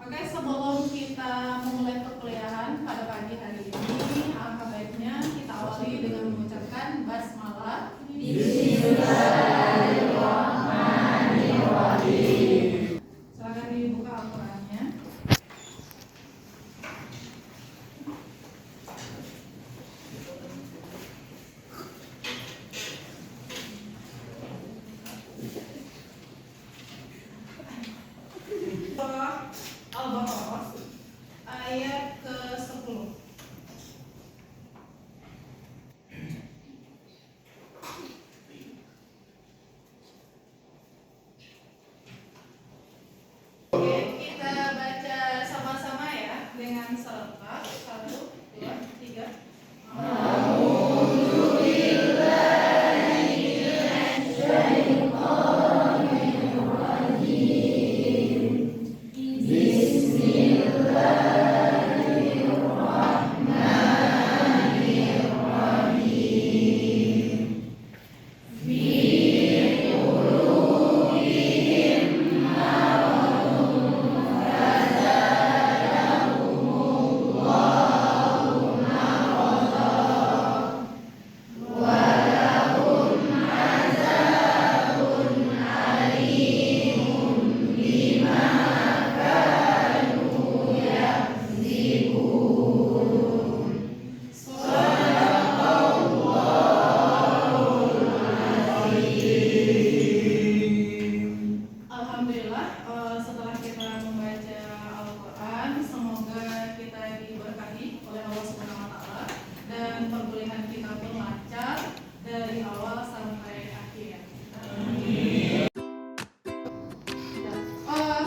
Oke, sebelum kita memulai perkuliahan pada pagi hari ini, alangkah baiknya kita awali dengan mengucapkan basmalah. Bismillahirrahmanirrahim. Silakan dibuka Al-Qur'annya. Al-Baqarah ayat ke-10. Oke, kita baca sama-sama ya dengan serentak. 1, 2, 3. Alhamdulillah, setelah kita membaca Al-Quran, semoga kita diberkahi oleh Allah Subhanahu wa Ta'ala dan perkuliahan kita pun lancar dari awal sampai akhir.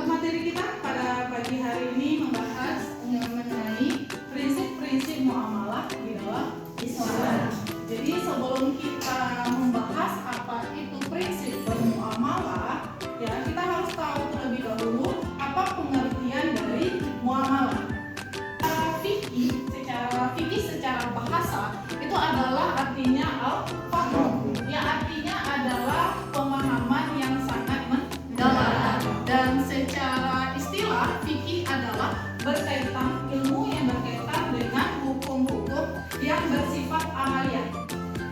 Materi kita pada pagi hari ini membahas mengenai prinsip-prinsip muamalah di dalam Islam. Jadi sebelum kita membahas apa itu prinsip bermuamalah, ya, kita harus tahu terlebih dahulu apa pengertian dari muamalah. Fikih secara bahasa itu adalah artinya al-fahm. Ya, artinya adalah pemahaman yang sangat mendalam. Dan secara istilah fikih adalah berkaitan ilmu yang berkaitan dengan hukum-hukum yang bersifat amaliyah.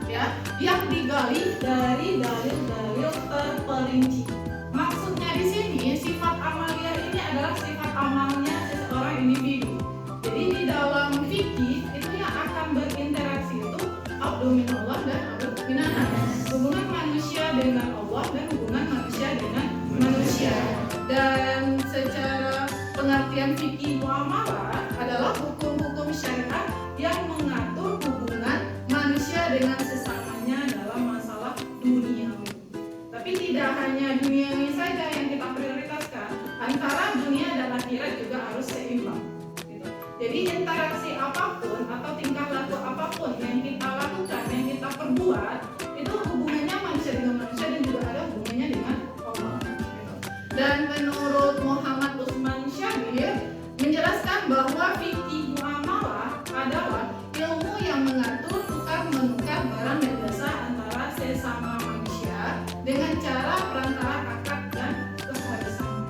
Ya, yang digali dari dalil-dalil terperinci. Maksudnya di sini sifat amalia ini adalah sifat amalnya seseorang individu. Jadi di dalam fikih itu yang akan berinteraksi itu abdu minallah dan abdu minanas. Hubungan manusia dengan Allah dan hubungan manusia dengan manusia. Dan secara pengertian fikih muamalah adalah hukum-hukum syariat yang mengatur hubungan manusia dengan sesamanya dalam masalah duniawi. Tapi tidak hanya duniawi saja yang kita prioritaskan, antara dunia dan akhirat juga harus seimbang. Gitu. Jadi interaksi apapun atau tingkah laku apapun yang kita lakukan, yang kita perbuat, itu hubungannya manusia dengan manusia dan juga ada hubungannya dengan Allah. Gitu. Dan menurut Muhammad Usman Syabir menjelaskan bahwa fikih muamalah adalah ilmu yang mengatur tukar menukar barang dan jasa antara sesama manusia dengan cara perantara akad dan keharisan.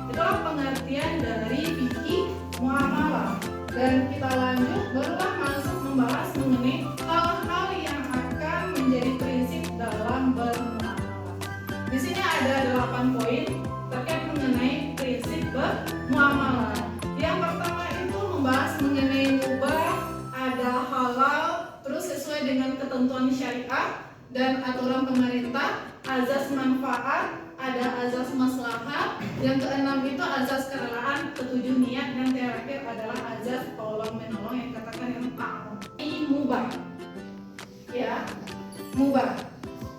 Itulah pengertian dari fikih muamalah. Dan kita lanjut, barulah masuk membahas mengenai hal-hal yang akan menjadi prinsip dalam bermuamalah. Di sini ada 8 poin terkait mengenai prinsip bermuamalah. Yang pertama itu membahas mengenai mubah, ada halal, terus sesuai dengan ketentuan syariat dan aturan pemerintah, azas manfaat, ada azas maslahat, yang keenam itu azas kerelaan, ketujuh niat, dan terakhir adalah azas tolong menolong yang dikatakan yang ta'awun. Ini mubah, ya, mubah.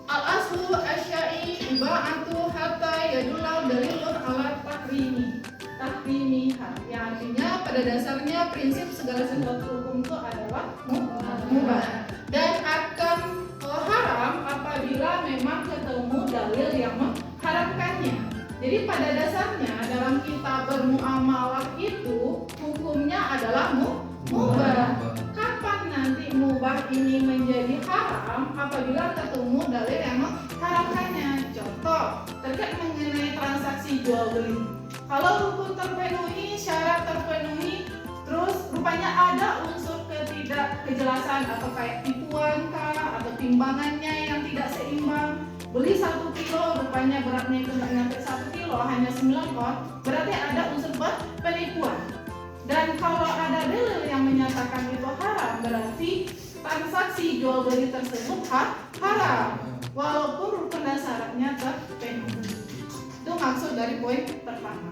Al-aslu asya'i iba'atu hatta yadulau dalilun ala tahrimiha. Yang artinya pada dasarnya prinsip segala sesuatu hukum itu adalah mubah dan akan haram apabila memang ketemu dalil yang mengharamkannya. Jadi pada dasarnya dalam kita bermuamalah itu hukumnya adalah mubah. Kapan nanti mubah ini menjadi haram? Apabila ketemu dalil yang mengharamkannya. Contoh terkait mengenai transaksi jual beli. Kalau rukun terpenuhi, syarat terpenuhi, terus rupanya ada unsur ketidakkejelasan atau kayak tipuan kah, atau timbangannya yang tidak seimbang. Beli 1 kilo, rupanya beratnya itu nggak nyampe 1 kilo, hanya 9 on, berarti ada unsur penipuan. Dan kalau ada dalil yang menyatakan itu haram, berarti transaksi jual beli tersebut haram, walaupun rukun dan syaratnya terpenuhi. Itu maksud dari poin pertama.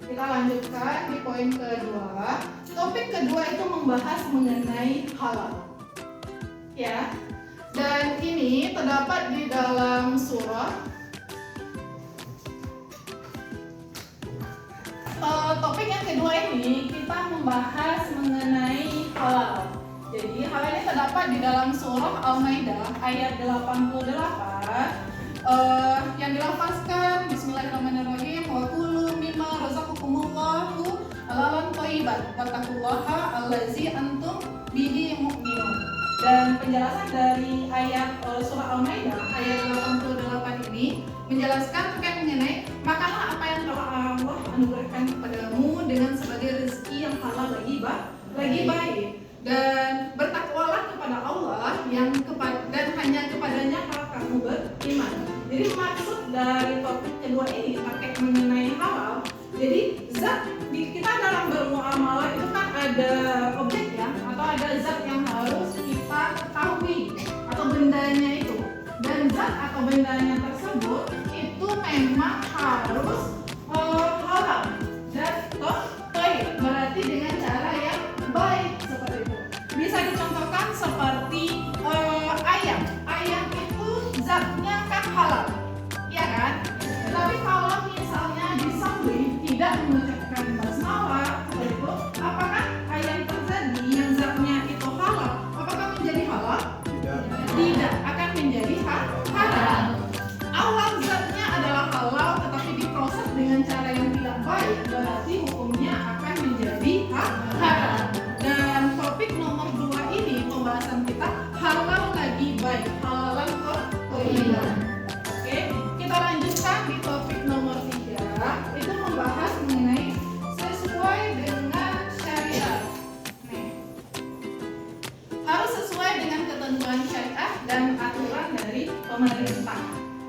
Kita lanjutkan di poin kedua. Topik kedua itu membahas mengenai halal. Ya. Dan ini terdapat di dalam surah. Topik yang kedua ini kita membahas mengenai halal. Jadi hal ini terdapat di dalam surah Al-Maidah ayat 88. Yang dilafazkan Bismillahirrahmanirrahim, wa kulu mimma razaqakumullahu halalan thayyiban wattaqullaha allazi antum bihi mu'minun. Dan penjelasan dari ayat surah Al-Maidah ayat 88 ini menjelaskan terkait mengenai makanlah apa yang telah Allah anugerahkan kepadamu dengan sebagai rezeki yang halal lagi baik, dan bertakwalah kepada Allah dan hanya kepadanya kalau kamu beriman. Jadi maksud dari topik kedua ini terkait mengenai halal. Jadi zat kita dalam bermuamalah itu kan ada objek ya, atau ada zat yang harus kita ketahui atau bendanya itu. Dan zat atau bendanya tersebut itu memang harus halal dan baik, berarti dengan cara yang baik seperti itu. Bisa dicontohkan seperti ayam. Ayam itu zatnya kan halal, ya kan? Tapi kalau misalnya disembelih tidak mengucapkan basmalah seperti itu, apakah ayam tersebut yang zatnya itu halal, apakah menjadi halal? Tidak, akan menjadi haram. Awal zatnya adalah halal, tetapi diproses dengan cara yang tidak baik, berarti hukumnya akan menjadi haram. Dan topik nomor 2 ini pembahasan kita halal lagi baik, halalan thayyiban. Oke, kita lanjutkan di topik nomor 3, itu membahas mengenai sesuai dengan syariat. Harus sesuai dengan ketentuan syariat dan aturan dari pemerintah.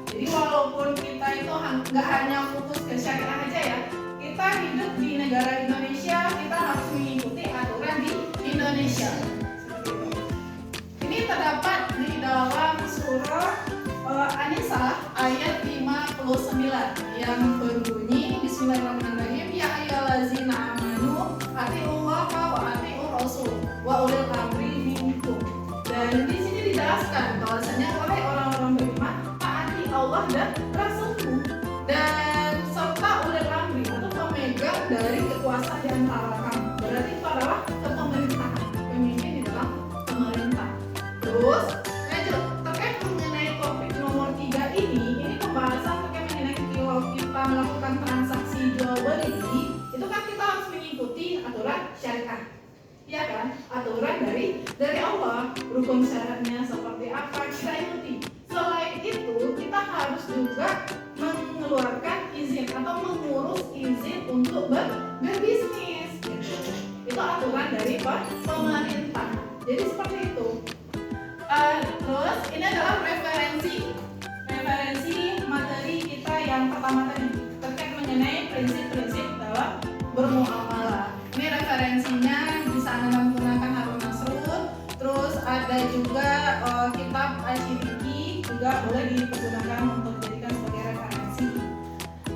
Jadi walaupun kita itu nggak hanya fokus ke syariah aja ya, kita hidup di negara Indonesia, kita harus mengikuti aturan di Indonesia. Seperti itu. Ini terdapat di dalam surah An-Nisa ayat 59 yang berbunyi Bismillahirrahmanirrahim, ya ayyuhallazina amanu atiullaha wa atiur rasul wa ulil amri minkum. Dan di sini dijelaskan bahwasanya oleh orang-orang beriman taati Allah dan Rasulku, dan serta ulil amri atau pemegang dari kekuasaan di antara kamu. Berarti itu adalah kepemerintahan, pemimpin di dalam pemerintah. Terus lanjut terkait mengenai topik nomor 3 ini pembahasan terkait mengenai kalau kita melakukan transaksi jual beli itu kan kita harus mengikuti aturan syariah, ya kan? Aturan dari Allah, rukun syaratnya seperti apa kita ikuti. Selain itu kita harus juga mengeluarkan izin atau mengurus izin untuk berbisnis gitu. Itu aturan dari pemerintah. Jadi seperti itu. Terus ini adalah referensi materi kita yang pertama tadi terkait mengenai prinsip-prinsip dalam bermuamalah. Ini referensinya bisa Anda menggunakan Harun Nasrul. Terus ada juga kitab Asyidiki juga boleh dipergunakan untuk dijadikan sebagai referensi.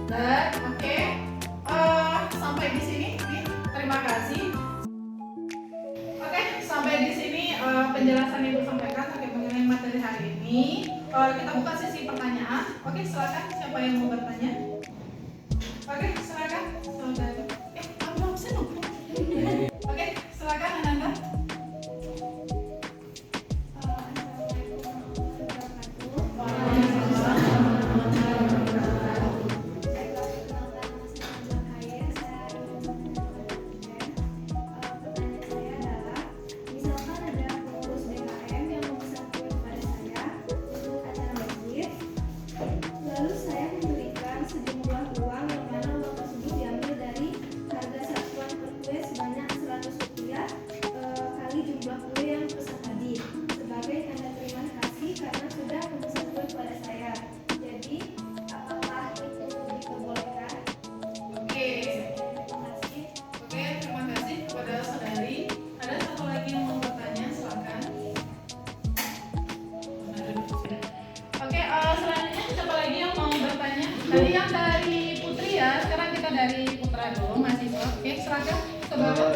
Dan oke, sampai di sini. Terima kasih. Oke, sampai di sini penjelasan Ibu sampaikan terkait mengenai materi hari ini. Kita buka sesi pertanyaan. Oke, silakan siapa yang mau bertanya? Oke, silakan. Aku absen dong. Oke, silakan Ananda. Lalu saya memberikan Tadi yang dari Putri ya, sekarang kita dari Putra dulu, mahasiswa. Oke, silakan.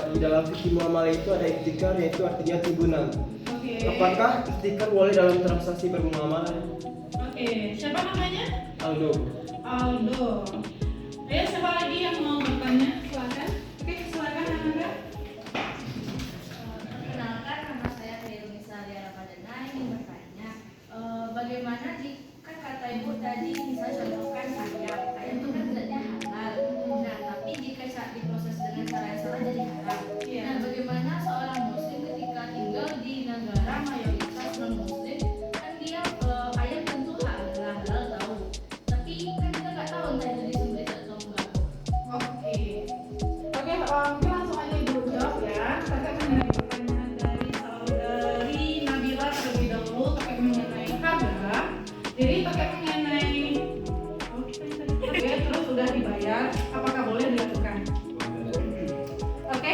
Di dalam fikih muamalah itu ada ihtikar, yaitu artinya timbunan. Oke. Apakah ihtikar boleh dalam transaksi bermuamalah? Oke, siapa namanya? Aldo. Aldo. Ayo, siapa lagi yang mau bertanya? Silakan. Oke, silakan Ananda. Perkenalkan, nama saya Khairul Misalia Ramadana. Ingin bertanya, bagaimana jika kata ibu tadi misalnya contohkan ayam itu kan zatnya halal. Nah, tapi jika saat diproses dengan cara yang salah jadi haram. Iya. Nah, bagaimana seorang muslim ketika tinggal di negara mayoritas non muslim, kan dia ayam tentu halal tahu, tapi kan kita nggak tahu entah itu disembelih atau enggak. Oke. Oke, mungkin langsung aja Ibu jawab ya. Terkait mengenai pertanyaan dari saudari Nabila terlebih dahulu terkait mengenai harga. Jadi terkait mengenai oke, terus sudah dibayar, apakah boleh dilakukan? Oke,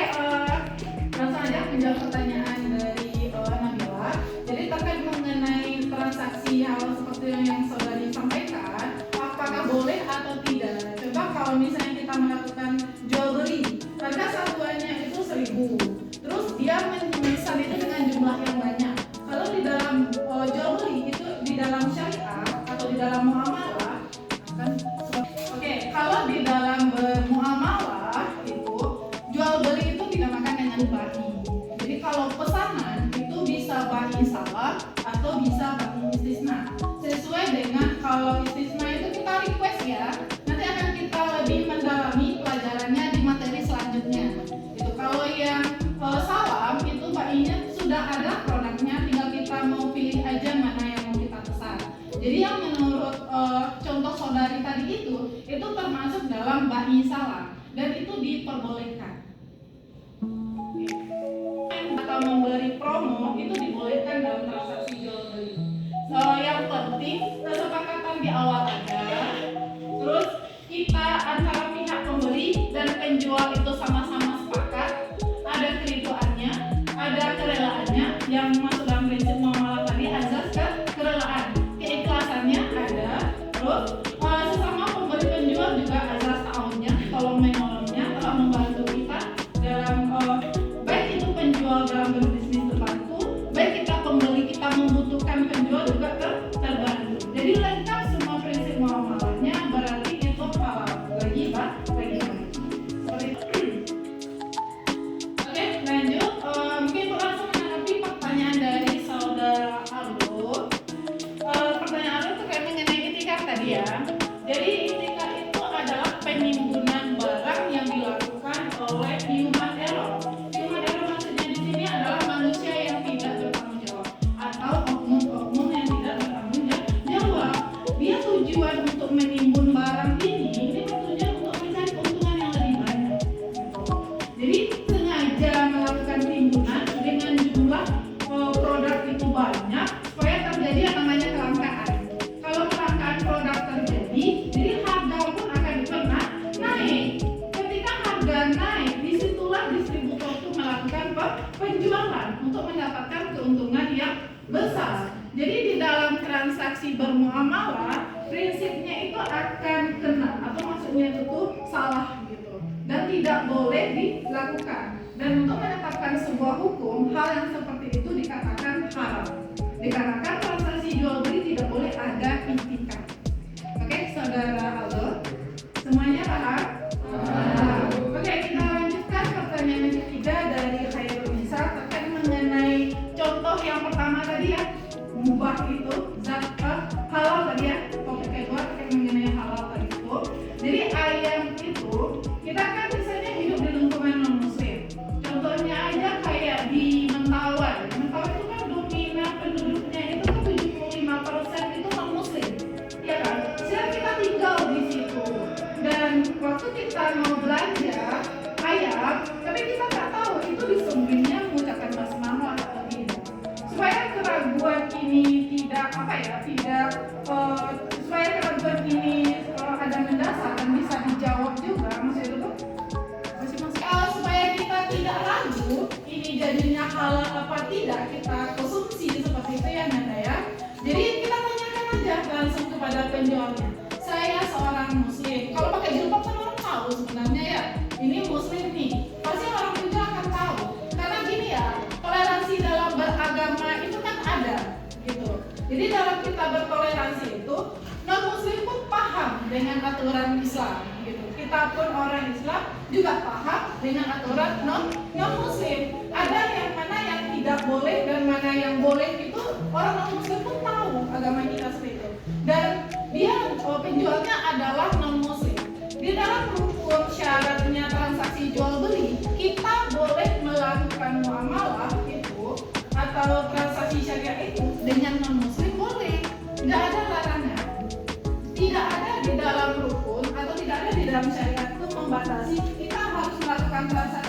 langsung aja menjawab pertanyaan dari Nabila. Jadi terkait mengenai transaksi hal seperti yang saudari sampaikan, apakah boleh atau tidak? Coba kalau misalnya kita melakukan jual beli, harga satuannya itu 1.000, terus dia memesan itu dengan jumlah yang banyak. Kalau di dalam jual beli itu di dalam syariah atau di dalam muamalah kan? Oke, kalau di dalam bermuamalah itu jual beli itu dinamakan dengan bahi. Jadi kalau pesanan itu bisa bahi salah atau bisa bahi istisna. Sesuai dengan kalau istisna itu kita request ya. Nanti akan kita lebih mendalami pelajarannya di materi selanjutnya. Itu kalau yang salam itu bahinya sudah ada produknya, tinggal kita mau pilih aja mana yang mau kita pesan. Jadi yang menurut contoh saudari tadi itu termasuk dalam bahi salam dan itu diperbolehkan. Atau memberi promo itu dibolehkan dalam transaksi jual beli. Yang penting kesepakatan di awal aja. Terus kita antara pihak pembeli dan penjual itu sama-sama sepakat, ada keriduannya, ada kerelaannya. Yang masuk dalam prinsip muamalah tadi azas kerelaan, keikhlasannya ada. Terus sesama pembeli penjual juga azas ta'awunnya, tolong menolongnya telah membantu kita dalam baik itu penjual dalam berbisnis terbantu, baik kita pembeli kita membutuhkan penjual juga terbantu. Jadi lengkap semua prinsip muamalahnya, berarti itu halal lagi baik. Seperti itu. Oke, lanjut. Mungkin langsung menanggapi pertanyaan dari saudara Aldo. Pertanyaan Aldo terkait mengenai itikaf tadi ya. Jadi itikaf itu adalah penimbunan barang yang dilakukan oleh human error. Human error maksudnya di sini adalah manusia yang tidak bertanggung jawab atau oknum-oknum yang tidak bertanggung jawab. Dia tujuan untuk menimbun barang ini bertujuan untuk mencari keuntungan yang lebih banyak. Jadi sengaja melakukan timbunan dengan jumlah produk itu banyak supaya terjadi yang namanya kelangkaan. Kalau kelangkaan produk terjadi, jadi harga pun akan pernah naik. Ketika harga naik, disitulah distributor itu melakukan penjualan untuk mendapatkan keuntungan yang besar. Jadi di dalam transaksi bermuamalah, prinsipnya itu akan kena atau maksudnya itu tuh salah gitu dan tidak boleh dilakukan. Dan untuk menetapkan sebuah hukum, hal yang seperti itu dikatakan haram. Dikarenakan transaksi jual beli tidak boleh ada ihtikar. Oke, saudara Aldo, semuanya paham? Oke, kita lanjutkan pertanyaan yang ketiga dari Khairul Nisa terkait mengenai contoh yang pertama tadi ya, mubah itu zat halal tadi ya. Topik kedua terkait mengenai halal tadi itu. Jadi ayam itu kita kan misalnya hidup di lingkungan non muslim. Contohnya aja kayak di Mentawai. Mentawai itu kan dominan penduduknya itu kan 75% itu non muslim. Ya kan? Sedang kita tinggal di situ. Dan waktu kita mau belanja ayam, tapi kita nggak tahu itu disembelihnya mengucapkan basmalah atau tidak. Supaya keraguan ini supaya keraguan ini ada mendasar dan bisa dijawab juga, maksudnya itu supaya kita tidak ragu ini jadinya halal apa tidak, kita konsumsi seperti itu ya Nanda ya. Jadi kita tanyakan aja langsung kepada penjualnya, saya saya seorang muslim, kalau pakai jilbab kan orang tahu sebenarnya ya, ini muslim nih, pasti orang juga akan tahu. Karena gini ya, toleransi dalam beragama itu kan ada, gitu. Jadi dalam kita bertoleransi itu, non muslim pun paham dengan aturan Islam, gitu. Kita pun orang Islam juga paham dengan aturan non muslim. Ada yang mana yang tidak boleh dan mana yang boleh itu orang non muslim pun tahu agama kita seperti itu. Dan dia penjualnya adalah non muslim. Di dalam rukun syaratnya transaksi jual beli, kita boleh melakukan muamalah itu atau transaksi syariah itu dengan non muslim boleh, tidak ada larangan. Tidak ada di dalam rukun atau tidak ada di dalam syariat itu membatasi kita harus melakukan transaksi